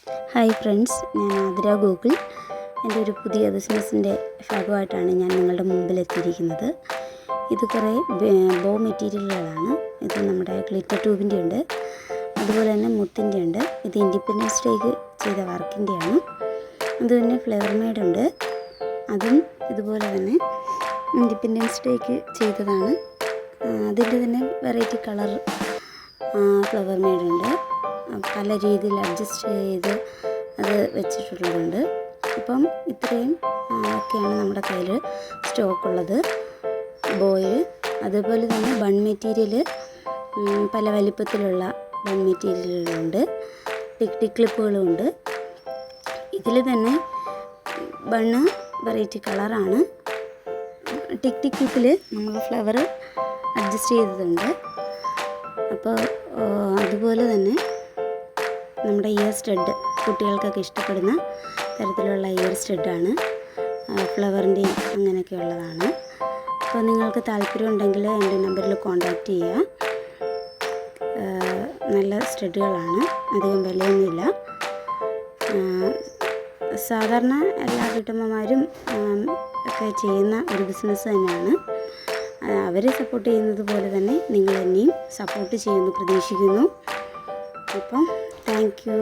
Hi friends, ഞാൻ ആതിര ഗോകുൽ. എൻ്റെ ഒരു പുതിയ ബിസിനസ്സിൻ്റെ ഭാഗമായിട്ടാണ് ഞാൻ നിങ്ങളുടെ മുമ്പിൽ എത്തിയിരിക്കുന്നത്. ഇത് കുറേ ബോ മെറ്റീരിയലുകളാണ്. ഇത് നമ്മുടെ ഗ്ലിറ്റർ ട്യൂബിൻ്റെ ഉണ്ട്, അതുപോലെ തന്നെ മുത്തിൻ്റെ ഉണ്ട്. ഇത് ഇൻഡിപെൻഡൻസ് ഡേക്ക് ചെയ്ത വർക്കിൻ്റെയാണ്. അതുതന്നെ ഫ്ലവർ മെയ്ഡ് ഉണ്ട്, അതും ഇതുപോലെ തന്നെ ഇൻഡിപെൻഡൻസ് ഡേക്ക് ചെയ്തതാണ്. അതിൻ്റെ തന്നെ വെറൈറ്റി കളർ ഫ്ലവർ മെയ്ഡ് ഉണ്ട്. പല രീതിയിൽ അഡ്ജസ്റ്റ് ചെയ്ത് അത് വെച്ചിട്ടുള്ളതുണ്ട്. അപ്പം ഇത്രയും ഒക്കെയാണ് നമ്മുടെ കയ്യിൽ സ്റ്റോക്കുള്ളത്. ബോയിൽ അതുപോലെ തന്നെ ബൺ മെറ്റീരിയൽ പല വലിപ്പത്തിലുള്ള ബൺ മെറ്റീരിയലുകളുണ്ട്. ടിക് ക്ലിപ്പുകളുമുണ്ട്. ഇതിൽ തന്നെ ബണ്ണ് വെറൈറ്റി കളറാണ്. ടിക് ക്ലിപ്പിൽ നമ്മൾ ഫ്ലവർ അഡ്ജസ്റ്റ് ചെയ്തതുണ്ട്. അപ്പോൾ അതുപോലെ തന്നെ നമ്മുടെ ഇയർ സ്റ്റഡ്, കുട്ടികൾക്കൊക്കെ ഇഷ്ടപ്പെടുന്ന തരത്തിലുള്ള ഇയർ സ്റ്റഡാണ്. ഫ്ലവറിൻ്റെയും അങ്ങനെയൊക്കെയുള്ളതാണ്. അപ്പോൾ നിങ്ങൾക്ക് താല്പര്യമുണ്ടെങ്കിൽ എൻ്റെ നമ്പറിൽ കോൺടാക്റ്റ് ചെയ്യുക. നല്ല സ്റ്റഡുകളാണ്, അധികം വിലയൊന്നുമില്ല. സാധാരണ എല്ലാ വീട്ടമ്മമാരും ഒക്കെ ചെയ്യുന്ന ഒരു ബിസിനസ് തന്നെയാണ്. അവരെ സപ്പോർട്ട് ചെയ്യുന്നത് പോലെ തന്നെ നിങ്ങൾ എന്നെയും സപ്പോർട്ട് ചെയ്യുമെന്ന് പ്രതീക്ഷിക്കുന്നു. അപ്പം താങ്ക് യു.